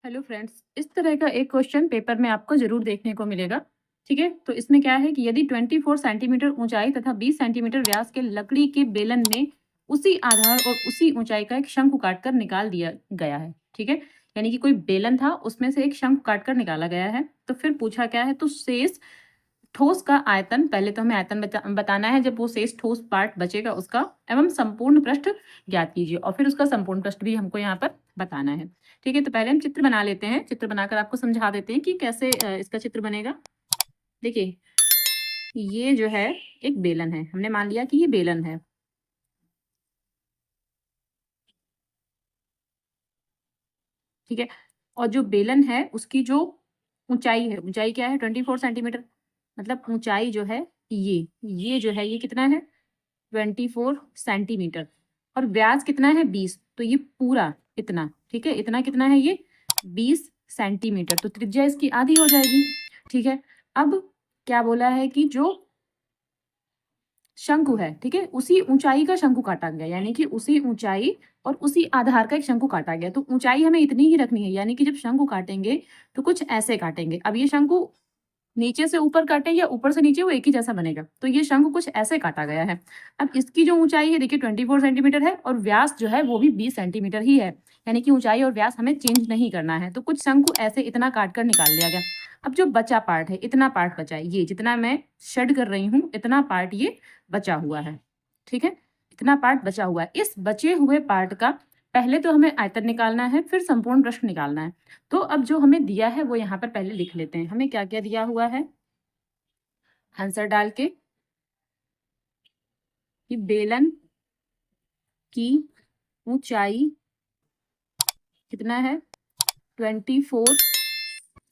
Hello friends, इस तरह का एक क्वेश्चन पेपर में आपको जरूर देखने को मिलेगा। ठीक है, तो इसमें क्या है कि यदि 24 सेंटीमीटर ऊंचाई तथा 20 सेंटीमीटर व्यास के लकड़ी के बेलन में उसी आधार और उसी ऊंचाई का एक शंकु काटकर निकाल दिया गया है। ठीक है, यानी कि कोई बेलन था, उसमें से एक शंकु काटकर निकाला गया है। तो फिर पूछा क्या है, तो शेष ठोस का आयतन, पहले तो हमें आयतन बताना है, जब वो शेष ठोस पार्ट बचेगा उसका, एवं संपूर्ण पृष्ठ ज्ञात कीजिए, और फिर उसका संपूर्ण पृष्ठ भी हमको यहाँ पर बताना है। ठीक है, तो पहले हम चित्र बना लेते हैं। चित्र बनाकर आपको समझा देते हैं कि कैसे इसका चित्र बनेगा। देखिए, ये जो है एक बेलन है, हमने मान लिया कि ये बेलन है। ठीक है, और जो बेलन है उसकी जो ऊंचाई है, ऊंचाई क्या है 24 सेंटीमीटर, मतलब ऊंचाई जो है ये जो है ये कितना है 24 सेंटीमीटर, और व्यास कितना है 20, तो ये पूरा इतना, ठीक है, इतना कितना है ये 20 सेंटीमीटर, तो त्रिज्या इसकी आधी हो जाएगी। ठीक है, अब क्या बोला है कि जो शंकु है, ठीक है, उसी ऊंचाई का शंकु काटा गया, यानी कि उसी ऊंचाई और उसी आधार का एक शंकु काटा गया। तो ऊंचाई हमें इतनी ही रखनी है, यानी कि जब शंकु काटेंगे तो कुछ ऐसे काटेंगे। अब ये शंकु नीचे से ऊपर काटे या ऊपर से नीचे, वो एक ही जैसा बनेगा। तो ये शंकु कुछ ऐसे काटा गया है। अब इसकी जो ऊंचाई है देखिए 24 सेंटीमीटर है, और व्यास जो है वो भी 20 सेंटीमीटर ही है, यानी कि ऊंचाई और व्यास हमें चेंज नहीं करना है। तो कुछ शंकु ऐसे इतना काट कर निकाल लिया गया। अब जो बचा पार्ट है, इतना पार्ट बचा है, ये जितना मैं शेड कर रही हूँ इतना पार्ट ये बचा हुआ है। ठीक है, इतना पार्ट बचा हुआ है। इस बचे हुए पार्ट का पहले तो हमें आयतन निकालना है, फिर संपूर्ण पृष्ठ निकालना है। तो अब जो हमें दिया है वो यहाँ पर पहले लिख लेते हैं। हमें क्या क्या दिया हुआ है, आंसर डाल के, कि बेलन की ऊंचाई कितना है 24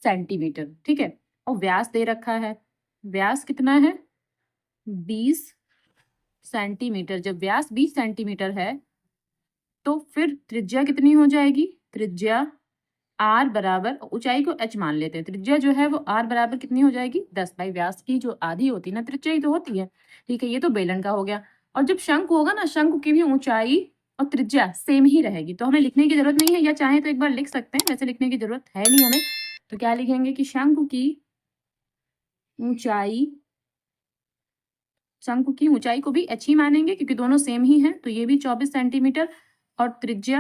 सेंटीमीटर। ठीक है, और व्यास दे रखा है, व्यास कितना है 20 सेंटीमीटर। जब व्यास 20 सेंटीमीटर है तो फिर त्रिज्या कितनी हो जाएगी, त्रिज्या आर बराबर, ऊंचाई को एच मान लेते हैं, त्रिज्या जो है वो आर बराबर कितनी हो जाएगी 10, भाई व्यास की जो आधी होती है ना त्रिज्या ही तो होती है। ठीक है, ये तो बेलन का हो गया। और जब शंकु होगा ना, शंकु की भी ऊंचाई और त्रिज्या सेम ही रहेगी, तो हमें लिखने की जरूरत नहीं है, या चाहे तो एक बार लिख सकते हैं, वैसे लिखने की जरूरत है नहीं हमें। तो क्या लिखेंगे कि शंकु की ऊंचाई, शंकु की ऊंचाई को भी एच ही मानेंगे क्योंकि दोनों सेम ही हैं, तो ये भी 24 सेंटीमीटर, और त्रिज्या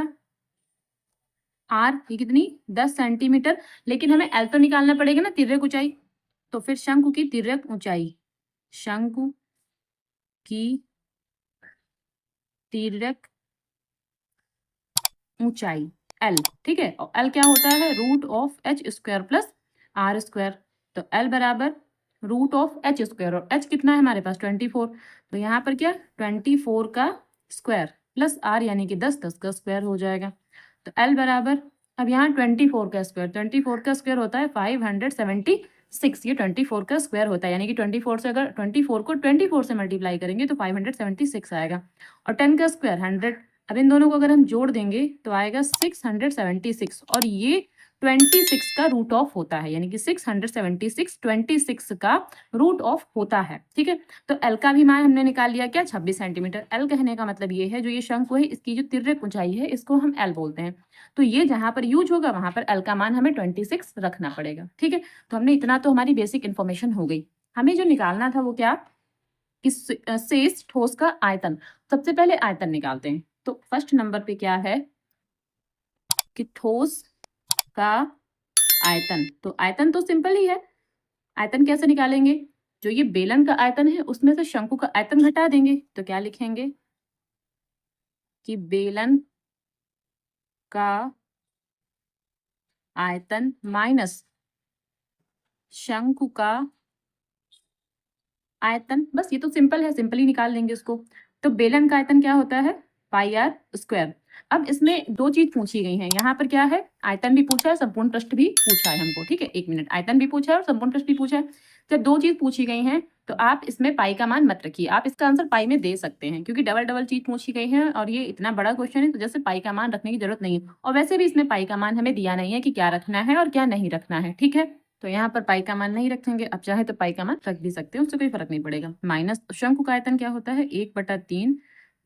आर ये कितनी 10 सेंटीमीटर। लेकिन हमें एल तो निकालना पड़ेगा ना, तिर्यक ऊंचाई। तो फिर शंकु की तिर्यक ऊंचाई, शंकु की तिर्यक ऊंचाई एल। ठीक है, और एल क्या होता है root of H square plus R square. तो एल बराबर रूट ऑफ एच स्क्वायर, और एच कितना है हमारे पास 24, तो यहाँ पर क्या 24 का स्क्वायर प्लस आर यानी कि 10, 10 का स्क्वायर हो जाएगा। तो एल बराबर, अब यहाँ 24 का स्क्वायर, 24 का स्क्वायर होता है 576, ये 24 का स्क्वायर होता है, यानी कि 24 से अगर 24 को 24 से मल्टीप्लाई करेंगे तो 576 आएगा। और 10 का स्क्वायर 100, अब इन दोनों को अगर हम जोड़ देंगे तो आएगा 676, और ये 26 का रूट ऑफ होता है, यानी कि 676 26 का रूट ऑफ होता है। ठीक है, तो एल का भी मान हमने निकाल लिया क्या 26 सेंटीमीटर। एल कहने का मतलब ये है, जो ये शंकु है इसकी जो तिर्यक ऊंचाई है इसको हम एल बोलते हैं। तो ये जहां पर यूज होगा वहां पर एल का मान हमें 26 रखना पड़ेगा। ठीक है, तो हमने इतना तो हमारी बेसिक इन्फॉर्मेशन हो गई। हमें जो निकालना था वो क्या, इस शेष ठोस का आयतन। सबसे पहले आयतन निकालते हैं। तो फर्स्ट नंबर पे क्या है कि ठोस का आयतन। तो आयतन तो सिंपल ही है, आयतन कैसे निकालेंगे, जो ये बेलन का आयतन है उसमें से शंकु का आयतन घटा देंगे। तो क्या लिखेंगे कि बेलन का आयतन माइनस शंकु का आयतन, बस ये तो सिंपल है, सिंपल ही निकाल लेंगे उसको। तो बेलन का आयतन क्या होता है पाई आर स्क्वायर। अब इसमें दो चीज पूछी गई है, यहाँ पर क्या है आयतन भी पूछा है, संपूर्ण पृष्ठ भी पूछा है हमको। ठीक है, एक मिनट, आयतन भी पूछा है और संपूर्ण पृष्ठ भी पूछा है। जब दो चीज पूछी गई हैं तो आप इसमें पाई का मान मत रखिए, आप इसका आंसर पाई में दे सकते हैं, क्योंकि डबल डबल चीज पूछी गई है और ये इतना बड़ा क्वेश्चन है, तो जैसे पाई का मान रखने की जरूरत नहीं है। और वैसे भी इसमें पाई का मान हमें दिया नहीं है कि क्या रखना है और क्या नहीं रखना है। ठीक है, तो यहाँ पर पाई का मान नहीं रखेंगे, अब चाहे तो पाई का मान रख भी सकते हैं, उससे कोई फर्क नहीं पड़ेगा। माइनस शंकु का आयतन क्या होता है 1/3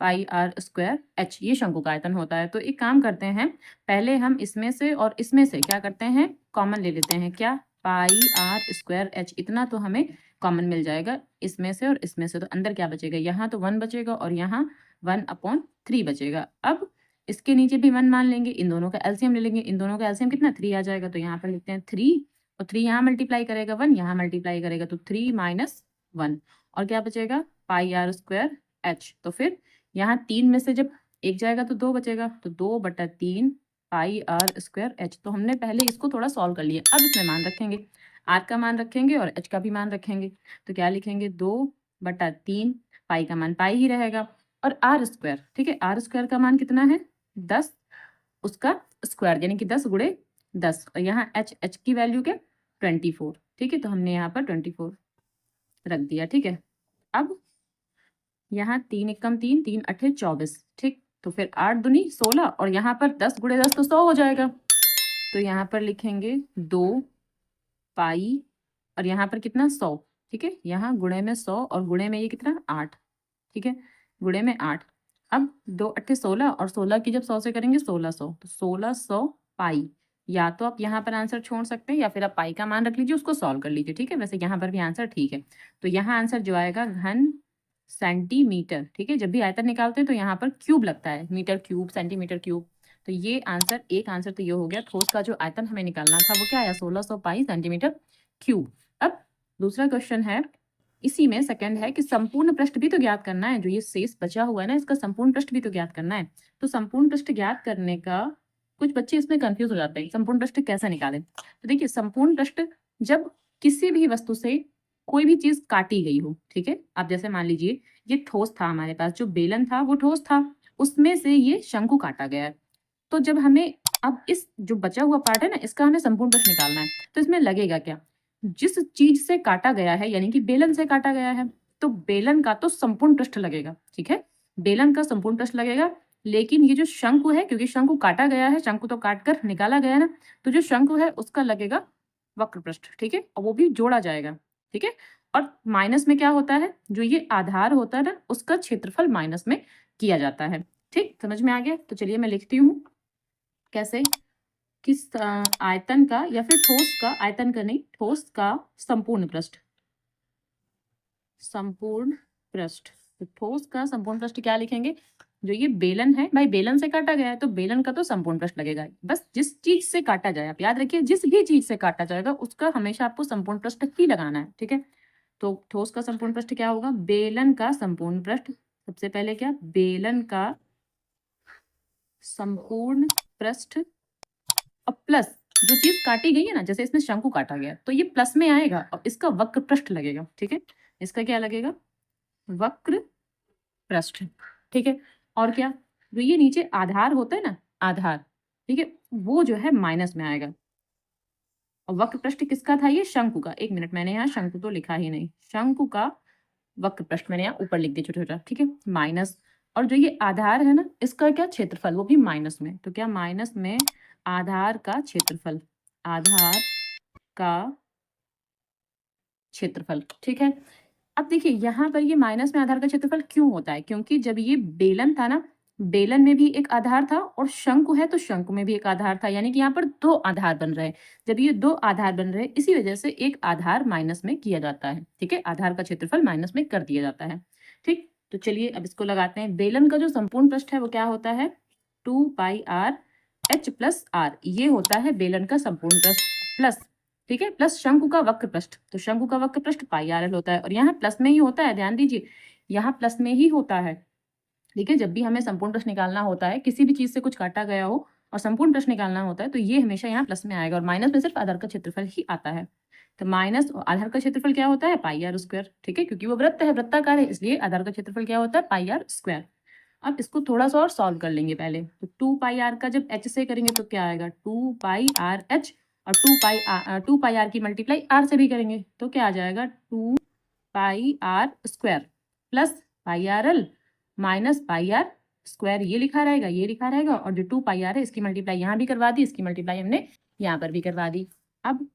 पाई आर स्क्वायर एच, ये शंकु का आयतन होता है। तो एक काम करते हैं, पहले हम इसमें से और इसमें से क्या करते हैं, कॉमन ले लेते हैं। क्या, पाई आर स्क्वायर एच, इतना तो हमें कॉमन मिल जाएगा इसमें से और इसमें से। तो अंदर क्या बचेगा, यहाँ तो 1 बचेगा और यहाँ 1/3 बचेगा। अब इसके नीचे भी 1 मान लेंगे, इन दोनों का एलसीएम ले लेंगे। इन दोनों का एलसीएम कितना, 3 आ जाएगा। तो यहाँ पर लिखते हैं 3 और 3 यहाँ मल्टीप्लाई करेगा 1, यहाँ मल्टीप्लाई करेगा तो 3 - 1 और क्या बचेगा, पाई आर स्क्वायर एच। तो फिर यहाँ 3 में से जब 1 जाएगा तो 2 बचेगा, तो 2/3 पाई आर स्क्वायर एच। तो हमने पहले इसको थोड़ा सॉल्व कर लिया। अब इसमें मान रखेंगे, आर का मान रखेंगे और एच का भी मान रखेंगे। तो क्या लिखेंगे, 2/3, पाई का मान पाई ही रहेगा और आर स्क्वायर, ठीक है, आर स्क्वायर का मान कितना है, 10, उसका स्क्वायर यानी कि 10 गुणे 10 और यहाँ एच की वैल्यू क्या, 24, ठीक है। तो हमने यहाँ पर 24 रख दिया, ठीक है। अब यहाँ 3 एकम 3, 3 अठे 24, ठीक। तो फिर 8 दूनी 16 और यहाँ पर 10 गुणे 10 तो 100 हो जाएगा। तो यहाँ पर लिखेंगे 2 पाई और यहाँ पर कितना, 100, ठीक है। यहाँ गुणे में 100 और गुणे में ये कितना, 8, ठीक है, गुणे में 8। अब 2 अट्ठे 16 और 16 की जब 100 से करेंगे 1600, तो 1600 पाई। या तो आप यहाँ पर आंसर छोड़ सकते हैं या फिर आप पाई का मान रख लीजिए, उसको सॉल्व कर लीजिए, ठीक है। वैसे यहाँ पर भी आंसर ठीक है। तो यहाँ आंसर जो आएगा घन सेंटीमीटर, ठीक है। जब भी आयतन निकालते हैं तो यहाँ पर क्यूब लगता है, मीटर क्यूब, सेंटीमीटर क्यूब। तो ये आंसर, एक आंसर तो ये हो गया, ठोस का जो आयतन हमें निकालना था वो क्या आया, 1600 पाई सेंटीमीटर क्यूब। अब दूसरा क्वेश्चन है, इसी में सेकंड है कि संपूर्ण पृष्ठ भी तो ज्ञात करना है। जो ये शेष बचा हुआ है ना, इसका संपूर्ण पृष्ठ भी तो ज्ञात करना है। तो संपूर्ण पृष्ठ ज्ञात करने का, कुछ बच्चे इसमें कंफ्यूज हो जाते हैं, संपूर्ण पृष्ठ कैसे निकालें। तो देखिए, संपूर्ण पृष्ठ जब किसी भी वस्तु से कोई भी चीज काटी गई हो, ठीक है। आप जैसे मान लीजिए ये ठोस था, हमारे पास जो बेलन था वो ठोस था, उसमें से ये शंकु काटा गया है। तो जब हमें अब इस जो बचा हुआ पार्ट है ना, इसका हमें संपूर्ण पृष्ठ निकालना है। तो इसमें लगेगा क्या, जिस चीज से काटा गया है यानी कि बेलन से काटा गया है, तो बेलन का तो संपूर्ण पृष्ठ लगेगा, ठीक है, बेलन का संपूर्ण पृष्ठ लगेगा। लेकिन ये जो शंकु है, क्योंकि शंकु काटा गया है, शंकु तो काट कर निकाला गया ना, तो जो शंकु है उसका लगेगा वक्र पृष्ठ, ठीक है, और वो भी जोड़ा जाएगा, ठीक है। और माइनस में क्या होता है, जो ये आधार होता है ना, उसका क्षेत्रफल माइनस में किया जाता है, ठीक, समझ में आ गया। तो चलिए मैं लिखती हूँ कैसे, किस आयतन का या फिर ठोस का, आयतन का नहीं, ठोस का संपूर्ण पृष्ठ, संपूर्ण पृष्ठ। तो ठोस का संपूर्ण पृष्ठ क्या लिखेंगे, जो ये बेलन है, भाई बेलन से काटा गया है तो बेलन का तो संपूर्ण पृष्ठ लगेगा। बस जिस चीज से काटा जाए, आप याद रखिए, जिस भी चीज से काटा जाएगा उसका हमेशा आपको संपूर्ण पृष्ठ ही लगाना है, ठीक है। तो ठोस का संपूर्ण पृष्ठ क्या होगा, बेलन का संपूर्ण पृष्ठ। सबसे पहले क्या, बेलन का संपूर्ण पृष्ठ और प्लस जो चीज काटी गई है ना, जैसे इसमें शंकु काटा गया तो ये प्लस में आएगा और इसका वक्र पृष्ठ लगेगा, ठीक है। इसका क्या लगेगा, वक्र पृष्ठ, ठीक है। और क्या, जो ये नीचे आधार होता है ना, आधार, ठीक है, वो जो है माइनस में आएगा। और वक्र पृष्ठ किसका था, ये शंकु का। एक मिनट, मैंने यहाँ शंकु तो लिखा ही नहीं, शंकु का वक्र पृष्ठ मैंने यहाँ ऊपर लिख दिया छोटा छोटा, ठीक है, माइनस। और जो ये आधार है ना, इसका क्या क्षेत्रफल, वो भी माइनस में। तो क्या, माइनस में आधार का क्षेत्रफल, आधार का क्षेत्रफल, ठीक है। अब देखिए यहाँ पर ये माइनस में आधार का क्षेत्रफल क्यों होता है, क्योंकि जब ये बेलन था ना, बेलन में भी एक आधार था और शंकु है तो शंकु में भी एक आधार था, यानी कि यहाँ पर 2 आधार बन रहे हैं। जब ये 2 आधार बन रहे हैं, इसी वजह से एक आधार माइनस में किया जाता है, ठीक है, आधार का क्षेत्रफल माइनस में कर दिया जाता है, ठीक। तो चलिए अब इसको लगाते हैं। बेलन का जो संपूर्ण पृष्ठ है वो क्या होता है, 2 pi R H plus are, ये होता है बेलन का संपूर्ण पृष्ठ, प्लस, ठीक है, प्लस शंकु का वक्र पृष्ठ। तो शंकु का वक्र पृष्ठ पाई आर एल होता है और यहाँ प्लस में ही होता है, ध्यान दीजिए, यहाँ प्लस में ही होता है, ठीक है। जब भी हमें संपूर्ण पृष्ठ निकालना होता है, किसी भी चीज से कुछ काटा गया हो और संपूर्ण पृष्ठ निकालना होता है, तो ये हमेशा यहाँ प्लस में आएगा और माइनस में सिर्फ आधार का क्षेत्रफल ही आता है। तो माइनस आधार का क्षेत्रफल क्या होता है, पाई आर स्क्वायर, ठीक है, क्योंकि वो वृत्त है, वृत्ताकार है, इसलिए आधार का क्षेत्रफल क्या होता है, पाई आर स्क्वायर। अब इसको थोड़ा सा और सॉल्व कर लेंगे पहले। तो 2 पाई आर का जब एच से करेंगे तो क्या आएगा, 2 पाई आर एच, और 2 पाई आर की मल्टीप्लाई आर से भी करेंगे तो क्या आ जाएगा, 2 pi R square plus pi R L minus pi R square, ये लिखा रहेगा, ये लिखा रहेगा। और जो 2 पाई आर है इसकी मल्टीप्लाई यहाँ भी करवा दी, इसकी मल्टीप्लाई हमने यहाँ पर भी करवा दी। अब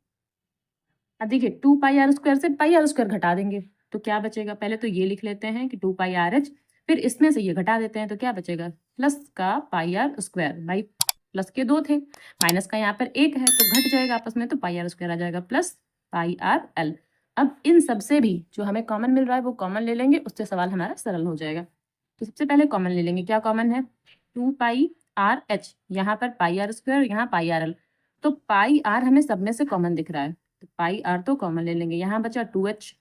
देखिए 2 पाई आर स्क्वायर से पाई आर स्क्वायर घटा देंगे तो क्या बचेगा, पहले तो ये लिख लेते हैं कि 2 पाई आर एच फिर इसमें से ये घटा देते हैं तो क्या बचेगा, प्लस का पाई आर स्क्वायर, भाई प्लस के 2 थे, माइनस का यहाँ पर 1 है तो घट जाएगा आपस में, तो पाई आर स्क्वायर आ जाएगा प्लस पाई आर एल। अब इन सब से भी जो हमें कॉमन मिल रहा है वो कॉमन ले लेंगे, उससे सवाल हमारा सरल हो जाएगा। तो सबसे पहले कॉमन ले लेंगे, क्या कॉमन है, 2 पाई आर एच, यहाँ पर पाई आर स्क्वायर, यहाँ पाई आर एल, तो पाई आर हमें सब में से कॉमन दिख रहा है, तो पाई आर तो कॉमन ले लेंगे, यहाँ बचा 2h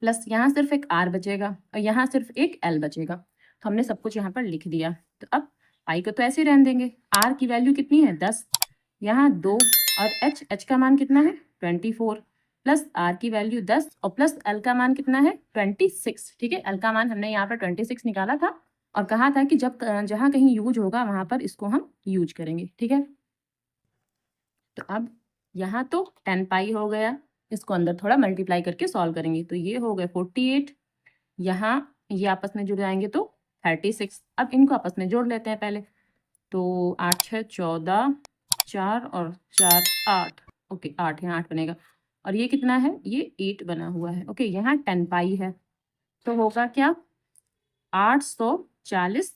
प्लस यहाँ सिर्फ एक r बचेगा और यहाँ सिर्फ एक l बचेगा, तो हमने सब कुछ यहाँ पर लिख दिया। तो अब पाई को तो ऐसे ही रहने देंगे, r की वैल्यू कितनी है 10, यहाँ 2 और h का मान कितना है 24 प्लस r की वैल्यू 10 और प्लस l का मान कितना है 26। ठीक है, l का मान हमने यहाँ पर 26 निकाला था और कहा था कि जब जहाँ कहीं यूज होगा वहां पर इसको हम यूज करेंगे। ठीक है, तो अब यहाँ तो 10 पाई हो गया, इसको अंदर थोड़ा मल्टीप्लाई करके सॉल्व करेंगे तो ये हो गए 48, यहाँ ये आपस में जुड़ जाएंगे तो 36। अब इनको आपस में जोड़ लेते हैं पहले, तो 8 6 14, 4 और 4 8, ओके 8 यहाँ 8 बनेगा और ये कितना है, ये 8 बना हुआ है। ओके, यहाँ 10 पाई है तो होगा क्या 840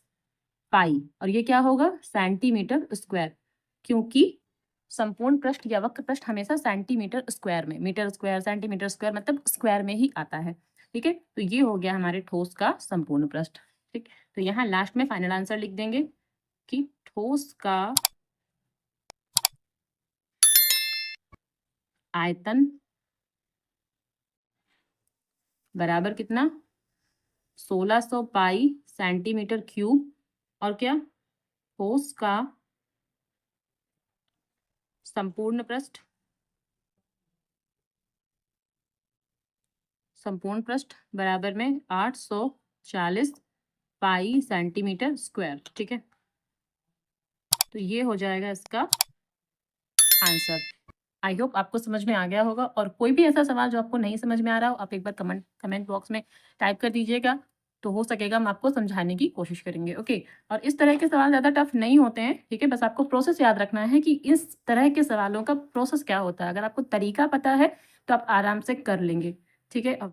पाई और ये क्या होगा सेंटीमीटर स्क्वायर, क्योंकि संपूर्ण पृष्ठ या वक्र पृष्ठ हमेशा सेंटीमीटर स्क्वायर में, मीटर स्क्वायर सेंटीमीटर स्क्वायर मतलब स्क्वायर में ही आता है। ठीक है, तो ये हो गया हमारे ठोस का संपूर्ण पृष्ठ। ठीक, तो यहाँ लास्ट में फाइनल आंसर लिख देंगे कि ठोस का आयतन बराबर कितना 1600 पाई सेंटीमीटर क्यूब और क्या ठोस का संपूर्ण पृष्ठ बराबर में 840 पाई सेंटीमीटर स्क्वायर। ठीक है, तो ये हो जाएगा इसका आंसर। आई होप आपको समझ में आ गया होगा, और कोई भी ऐसा सवाल जो आपको नहीं समझ में आ रहा हो आप एक बार कमेंट बॉक्स में टाइप कर दीजिएगा, तो हो सकेगा हम आपको समझाने की कोशिश करेंगे। ओके, और इस तरह के सवाल ज़्यादा टफ नहीं होते हैं। ठीक है, बस आपको प्रोसेस याद रखना है कि इस तरह के सवालों का प्रोसेस क्या होता है। अगर आपको तरीका पता है तो आप आराम से कर लेंगे। ठीक है, अब